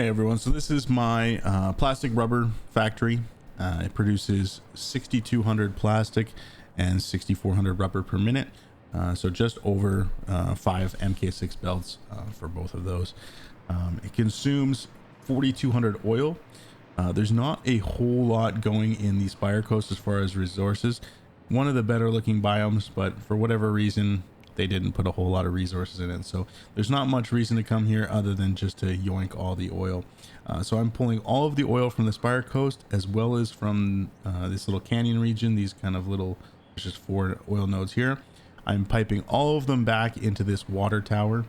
Hey everyone, so this is my plastic rubber factory. It produces 6,200 plastic and 6,400 rubber per minute. So just over 5 MK6 belts for both of those. It consumes 4,200 oil. There's not a whole lot going in the Spire Coast as far as resources. One of the better looking biomes, but for whatever reason, they didn't put a whole lot of resources in it, so there's not much reason to come here other than just to yoink all the oil. So I'm pulling all of the oil from the Spire Coast as well as from this little canyon region. These kind of little, there's just 4 oil nodes here. I'm piping all of them back into this water tower.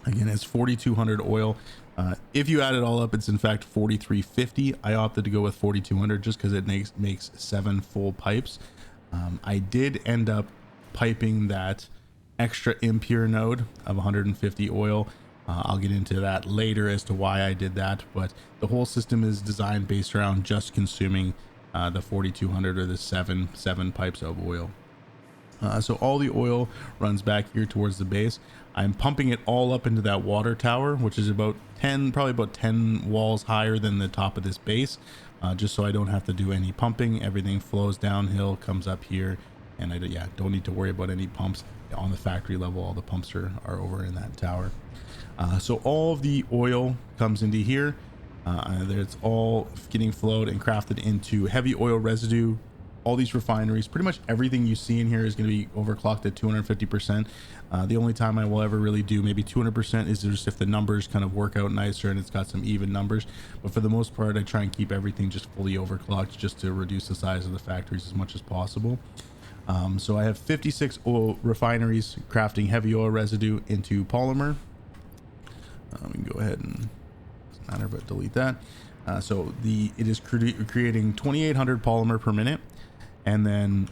Again, it's 4,200 oil. If you add it all up, it's in fact 4,350. I opted to go with 4,200 just because it makes 7 full pipes. I did end up piping that extra impure node of 150 oil. I'll get into that later as to why I did that, but the whole system is designed based around just consuming the 4,200 or the seven pipes of oil. So all the oil runs back here towards the base. I'm pumping it all up into that water tower, which is about 10, probably about 10 walls higher than the top of this base, just so I don't have to do any pumping. Everything flows downhill, comes up here, and I don't need to worry about any pumps on the factory level. All the pumps are over in that tower. So all of the oil comes into here. It's all getting flowed and crafted into heavy oil residue. All these refineries, pretty much everything you see in here is going to be overclocked at 250%. The only time I will ever really do maybe 200% is just if the numbers kind of work out nicer and it's got some even numbers. But for the most part, I try and keep everything just fully overclocked just to reduce the size of the factories as much as possible. So I have 56 oil refineries crafting heavy oil residue into polymer. We can go ahead and, doesn't matter, but delete that. So it is creating 2,800 polymer per minute, and then,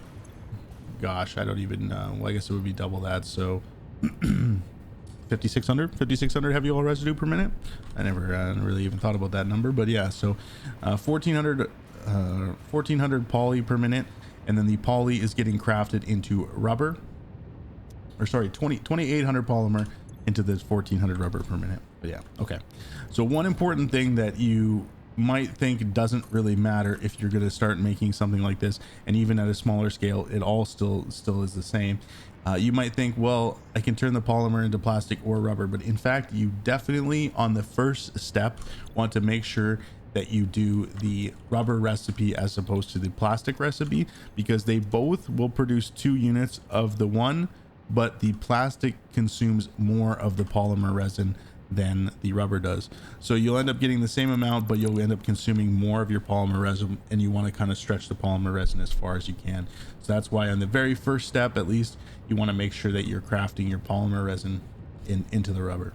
gosh, I don't even know. Well, I guess it would be double that. So 5,600 heavy oil residue per minute. I never really even thought about that number, but yeah. So 1,400 poly per minute. And then the poly is getting crafted into rubber, or sorry, 2,800 polymer into this 1,400 rubber per minute. But yeah, okay. So one important thing that you might think doesn't really matter if you're going to start making something like this, and even at a smaller scale, it all still is the same. You might think, well, I can turn the polymer into plastic or rubber, but in fact, you definitely on the first step want to make sure that you do the rubber recipe as opposed to the plastic recipe, because they both will produce 2 units of the one, but the plastic consumes more of the polymer resin than the rubber does. So you'll end up getting the same amount, but you'll end up consuming more of your polymer resin, and you want to kind of stretch the polymer resin as far as you can. So that's why on the very first step, at least, you want to make sure that you're crafting your polymer resin into the rubber.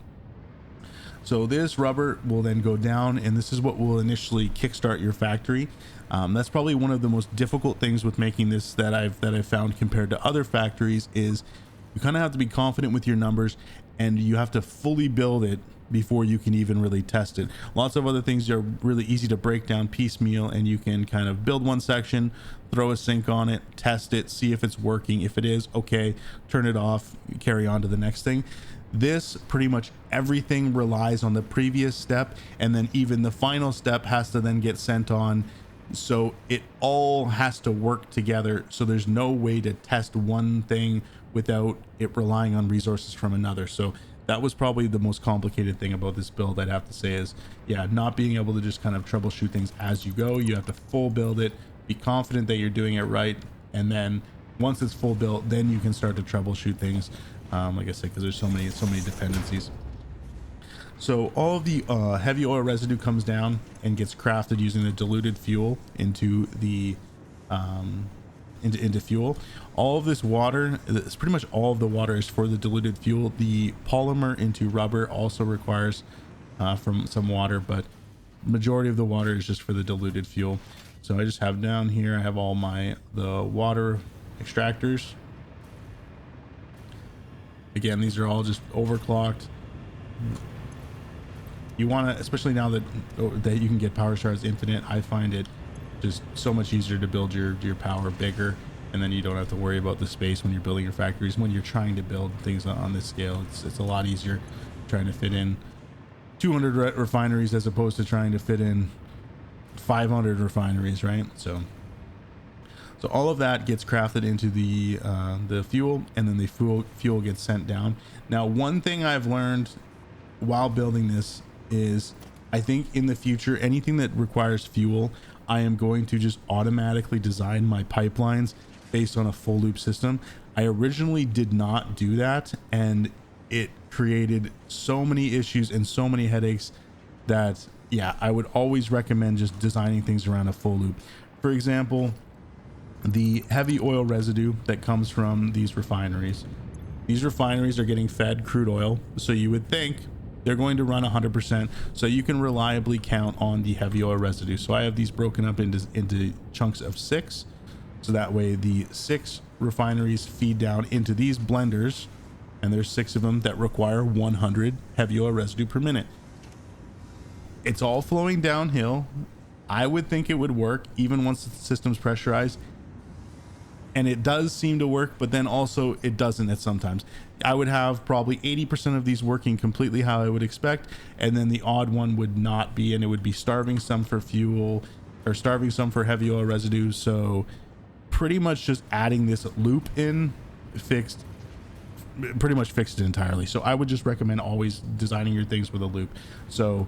So this rubber will then go down, and this is what will initially kickstart your factory. That's probably one of the most difficult things with making this that I've found compared to other factories, is you kind of have to be confident with your numbers, and you have to fully build it before you can even really test it. Lots of other things are really easy to break down piecemeal, and you can kind of build one section, throw a sync on it, test it, see if it's working. If it is, okay, turn it off, carry on to the next thing. This, pretty much everything relies on the previous step, and then even the final step has to then get sent on. So it all has to work together. So there's no way to test one thing without it relying on resources from another. So that was probably the most complicated thing about this build, I'd have to say, is not being able to just kind of troubleshoot things as you go. You have to full build it, be confident that you're doing it right, and then once it's full built, then you can start to troubleshoot things. Like I said, because there's so many dependencies. So all of the heavy oil residue comes down and gets crafted using the diluted fuel into the into fuel. All of this water, it's pretty much all of the water is for the diluted fuel. The polymer into rubber also requires from some water, but majority of the water is just for the diluted fuel. So I just have down here, I have all the water extractors. Again, these are all just overclocked. You want to, especially now that you can get power shards infinite, I find it just so much easier to build your power bigger, and then you don't have to worry about the space when you're building your factories. When you're trying to build things on this scale, it's a lot easier trying to fit in 200 refineries as opposed to trying to fit in 500 refineries, right? So all of that gets crafted into the fuel, and then the fuel gets sent down. Now, one thing I've learned while building this is, I think in the future, anything that requires fuel, I am going to just automatically design my pipelines based on a full loop system. I originally did not do that, and it created so many issues and so many headaches that, yeah, I would always recommend just designing things around a full loop. For example, the heavy oil residue that comes from these refineries are getting fed crude oil, so you would think they're going to run 100%, so you can reliably count on the heavy oil residue. So I have these broken up into chunks of 6, so that way the 6 refineries feed down into these blenders, and there's 6 of them that require 100 heavy oil residue per minute. It's all flowing downhill. I would think it would work even once the system's pressurized, and it does seem to work, but then also it doesn't at sometimes. I would have probably 80% of these working completely how I would expect, and then the odd one would not be, and it would be starving some for fuel or starving some for heavy oil residue. So pretty much just adding this loop in pretty much fixed it entirely. So I would just recommend always designing your things with a loop. So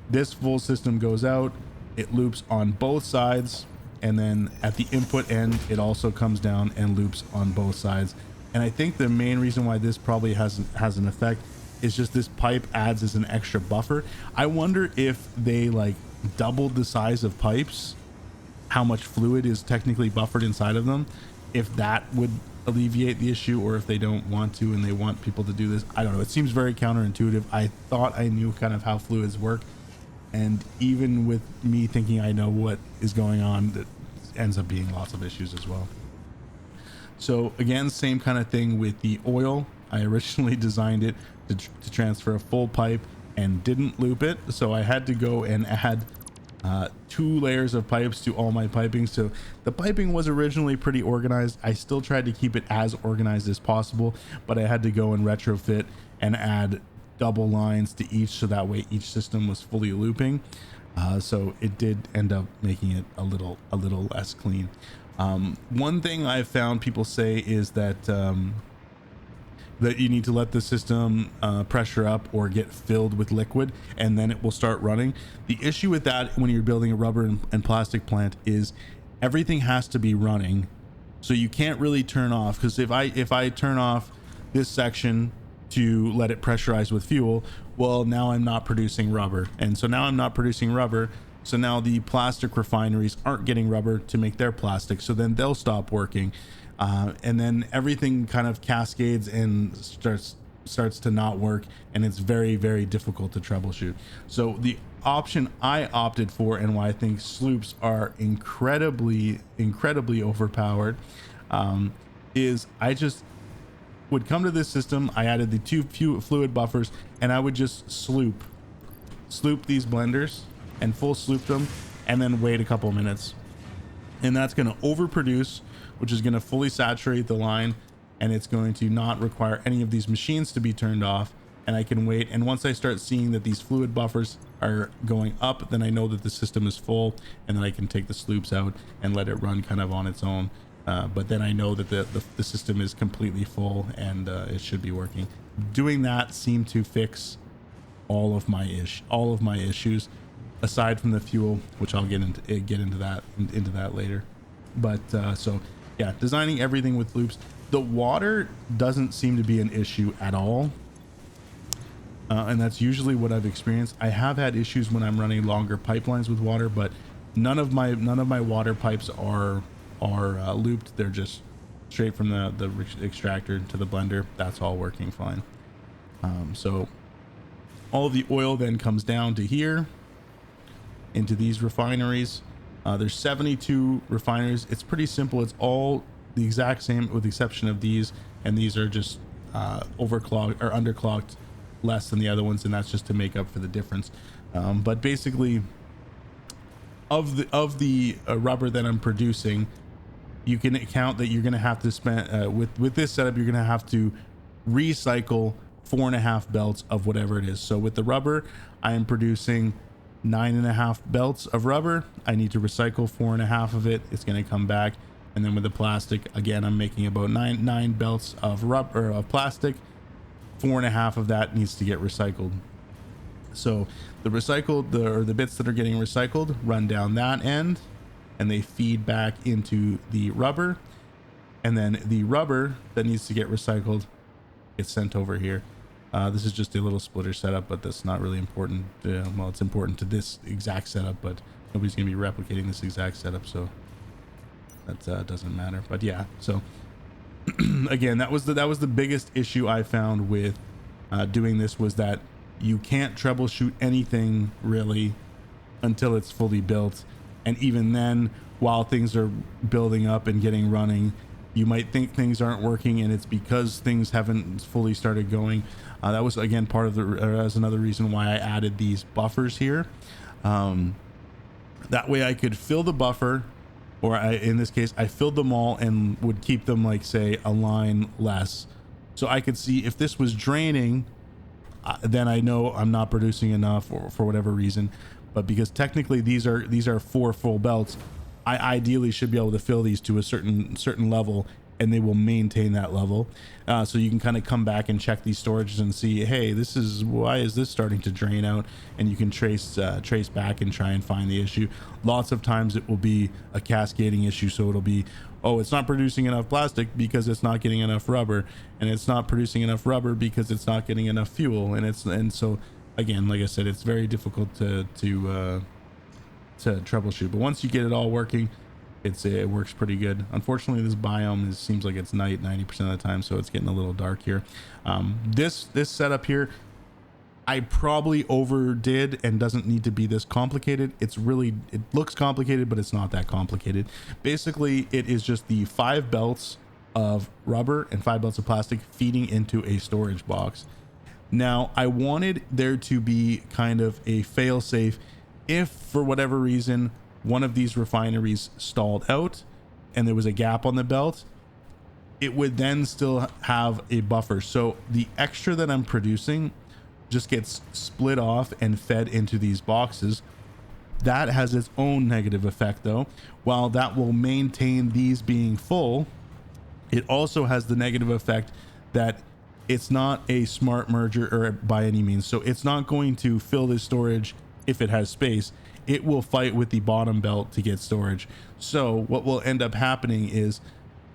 this full system goes out, it loops on both sides, and then at the input end it also comes down and loops on both sides. And I think the main reason why this probably has an effect is just this pipe adds as an extra buffer. I wonder if they like doubled the size of pipes, how much fluid is technically buffered inside of them, if that would alleviate the issue, or if they don't want to and they want people to do this. I don't know, it seems very counterintuitive. I thought I knew kind of how fluids work, and even with me thinking I know what is going on, that ends up being lots of issues as well. So again, same kind of thing with the oil. I originally designed it to transfer a full pipe and didn't loop it, so I had to go and add 2 layers of pipes to all my piping. So the piping was originally pretty organized. I still tried to keep it as organized as possible, but I had to go and retrofit and add double lines to each, so that way each system was fully looping. So it did end up making it a little less clean. One thing I've found people say is that that you need to let the system pressure up or get filled with liquid, and then it will start running. The issue with that when you're building a rubber and plastic plant is everything has to be running, so you can't really turn off, because if I turn off this section to let it pressurize with fuel, well, now I'm not producing rubber, and so now I'm not producing rubber, so now the plastic refineries aren't getting rubber to make their plastic, so then they'll stop working. And then everything kind of cascades and starts to not work, and it's very, very difficult to troubleshoot. So the option I opted for, and why I think sloops are incredibly overpowered, is I just would come to this system. I added the 2 fluid buffers, and I would just sloop these blenders and full sloop them, and then wait a couple minutes, and that's going to overproduce, which is going to fully saturate the line, and it's going to not require any of these machines to be turned off, and I can wait. And once I start seeing that these fluid buffers are going up, then I know that the system is full, and then I can take the sloops out and let it run kind of on its own. But then I know that the system is completely full, and it should be working. Doing that seemed to fix all of my issues, aside from the fuel, which I'll get into that later. But so yeah, designing everything with loops. The water doesn't seem to be an issue at all, and that's usually what I've experienced. I have had issues when I'm running longer pipelines with water, but none of my water pipes are looped. They're just straight from the extractor to the blender. That's all working fine. So all of the oil then comes down to here into these refineries. There's 72 refineries. It's pretty simple. It's all the exact same with the exception of these, and these are just overclocked or underclocked less than the other ones, and that's just to make up for the difference. But basically, of the rubber that I'm producing, you can count that you're going to have to spend with this setup, you're going to have to recycle 4.5 belts of whatever it is. So with the rubber, I am producing 9.5 belts of rubber. I need to recycle 4.5 of it. It's going to come back. And then with the plastic, again, I'm making about nine belts of rubber, of plastic. 4.5 of that needs to get recycled. So the recycled, or the bits that are getting recycled, run down that end, and they feed back into the rubber. And then the rubber that needs to get recycled gets sent over here. This is just a little splitter setup, but that's not really important. Well, it's important to this exact setup, but nobody's gonna be replicating this exact setup, so that doesn't matter. But yeah, so again, that was the biggest issue I found with doing this, was that you can't troubleshoot anything really until it's fully built. And even then, while things are building up and getting running, you might think things aren't working, and it's because things haven't fully started going. That was, again, part of that's another reason why I added these buffers here. That way I could fill the buffer, or in this case, I filled them all and would keep them, like, say, a line less. So I could see if this was draining, then I know I'm not producing enough, or for whatever reason. But because technically these are 4 full belts, I ideally should be able to fill these to a certain level, and they will maintain that level. So you can kind of come back and check these storages and see, hey, why is this starting to drain out? And you can trace back and try and find the issue. Lots of times it will be a cascading issue. So it'll be, oh, it's not producing enough plastic because it's not getting enough rubber, and it's not producing enough rubber because it's not getting enough fuel. And so again, like I said, it's very difficult to troubleshoot, but once you get it all working, it works pretty good. Unfortunately, this biome seems like it's night 90% of the time, so it's getting a little dark here. This setup here, I probably overdid and doesn't need to be this complicated. It looks complicated, but it's not that complicated. Basically, it is just the 5 belts of rubber and 5 belts of plastic feeding into a storage box. Now, I wanted there to be kind of a fail-safe if for whatever reason one of these refineries stalled out and there was a gap on the belt. It would then still have a buffer. So the extra that I'm producing just gets split off and fed into these boxes. That has its own negative effect, though. While that will maintain these being full, it also has the negative effect that it's not a smart merger, or by any means. So it's not going to fill this storage if it has space. It will fight with the bottom belt to get storage. So what will end up happening is,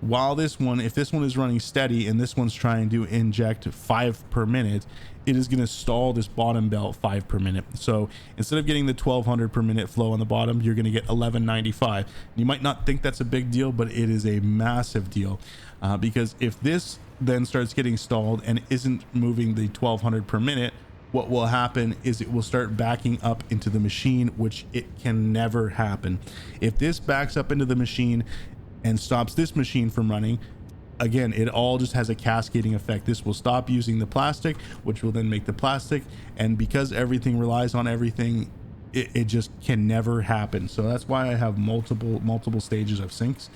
while if this one is running steady and this one's trying to inject 5 per minute, it is going to stall this bottom belt 5 per minute. So instead of getting the 1200 per minute flow on the bottom, you're going to get 1195. You might not think that's a big deal, but it is a massive deal, because if this then starts getting stalled and isn't moving the 1200 per minute, what will happen is it will start backing up into the machine, which it can never happen. If this backs up into the machine and stops this machine from running, again, it all just has a cascading effect. This will stop using the plastic, which will then make the plastic, and because everything relies on everything, it just can never happen. So that's why I have multiple stages of sinks.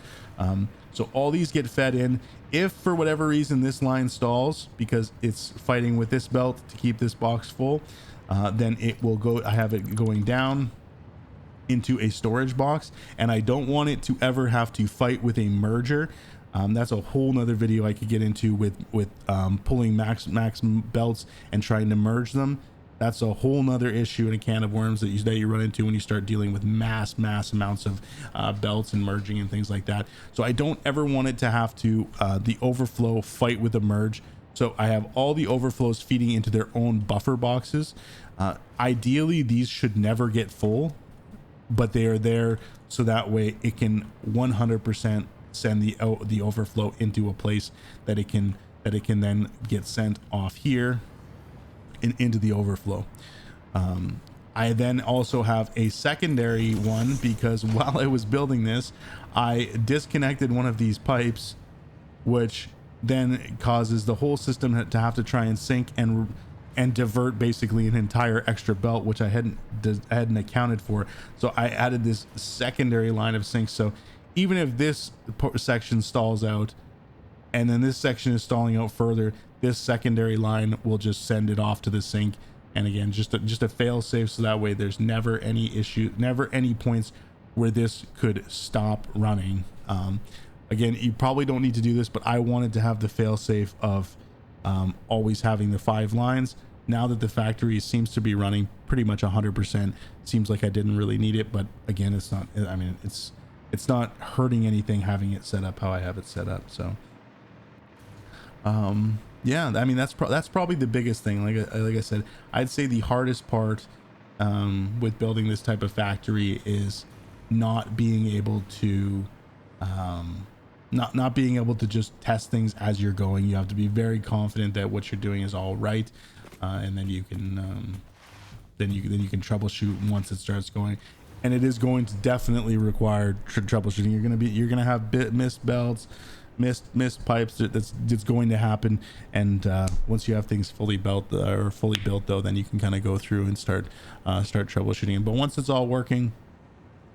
So all these get fed in. If for whatever reason this line stalls because it's fighting with this belt to keep this box full, then it will go, I have it going down into a storage box, and I don't want it to ever have to fight with a merger. That's a whole nother video I could get into with pulling max belts and trying to merge them. That's a whole nother issue in a can of worms that you run into when you start dealing with mass amounts of belts and merging and things like that. So I don't ever want it to have to the overflow fight with the merge. So I have all the overflows feeding into their own buffer boxes. Ideally, these should never get full, but they are there so that way it can 100% send the overflow into a place that it can then get sent off here into the overflow. I then also have a secondary one because while I was building this, I disconnected one of these pipes, which then causes the whole system to have to try and sync and divert basically an entire extra belt, which I hadn't accounted for. So I added this secondary line of sync. So even if this section stalls out, and then this section is stalling out further. This secondary line will just send it off to the sink. And again, just a fail safe, so that way there's never any issue, never any points where this could stop running. Again, you probably don't need to do this, but I wanted to have the fail safe of always having the 5 lines. Now that the factory seems to be running pretty much 100%, seems like I didn't really need it. But again, it's not, I mean, it's not hurting anything having it set up how I have it set up. So yeah, I mean, that's probably the biggest thing. Like I said, I'd say the hardest part with building this type of factory is not being able to not being able to just test things as you're going. You have to be very confident that what you're doing is all right, and then you can then you can troubleshoot once it starts going. And it is going to definitely require troubleshooting. You're gonna have missed belts, missed pipes. That's going to happen. And once you have things fully built though, then you can kind of go through and start troubleshooting. But once it's all working,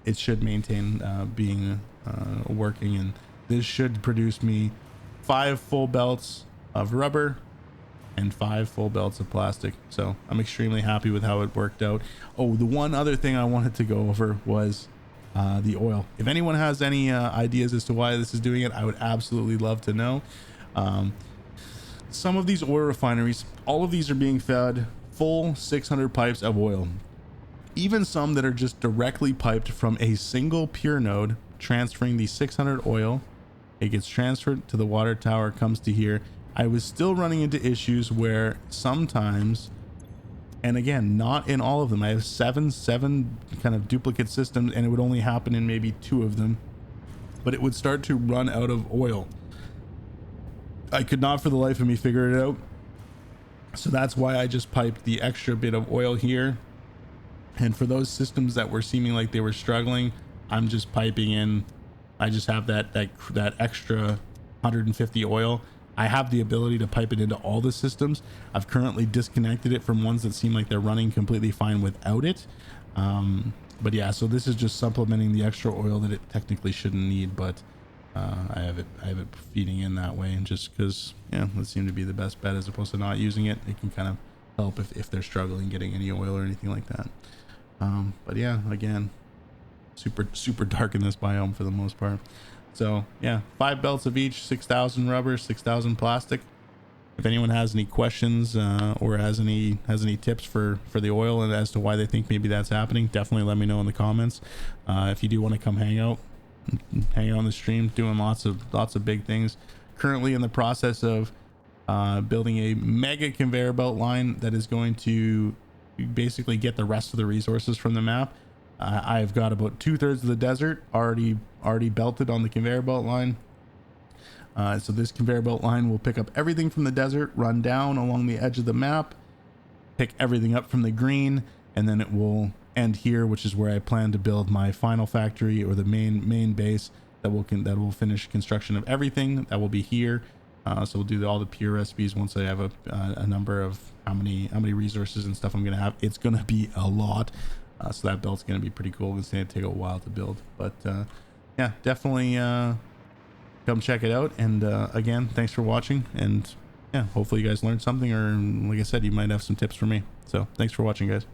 it should maintain being working. And this should produce me 5 full belts of rubber and 5 full belts of plastic. So I'm extremely happy with how it worked out. Oh, the one other thing I wanted to go over was the oil. If anyone has any ideas as to why this is doing it, I would absolutely love to know. Some of these oil refineries, all of these are being fed full 600 pipes of oil. Even some that are just directly piped from a single pure node, transferring the 600 oil. It gets transferred to the water tower, comes to here. I was still running into issues where sometimes, and again, not in all of them, I have seven kind of duplicate systems, and it would only happen in maybe 2 of them, but it would start to run out of oil. I could not for the life of me figure it out. So that's why I just piped the extra bit of oil here. And for those systems that were seeming like they were struggling, I'm just piping in. I just have that extra 150 oil. I have the ability to pipe it into all the systems. I've currently disconnected it from ones that seem like they're running completely fine without it. But yeah, so this is just supplementing the extra oil that it technically shouldn't need, but I have it feeding in that way, and just because, yeah, that seemed to be the best bet as opposed to not using it. It can kind of help if they're struggling getting any oil or anything like that. But yeah, again, super dark in this biome for the most part. So yeah, 5 belts of each, 6,000 rubber, 6,000 plastic. If anyone has any questions or has any tips for the oil and as to why they think maybe that's happening, definitely let me know in the comments. If you do want to come hang out on the stream, doing lots of big things. Currently in the process of building a mega conveyor belt line that is going to basically get the rest of the resources from the map. I've got about 2/3 of the desert already belted on the conveyor belt line. So this conveyor belt line will pick up everything from the desert, run down along the edge of the map, pick everything up from the green, and then it will end here, which is where I plan to build my final factory, or the main base that will finish construction of everything. That will be here. So we'll do all the pure recipes once I have a number of how many resources and stuff I'm gonna have. It's gonna be a lot. So that belt's going to be pretty cool. It's going to take a while to build, but yeah, definitely come check it out. And again, thanks for watching, and yeah, hopefully you guys learned something, or like I said, you might have some tips for me. So thanks for watching, guys.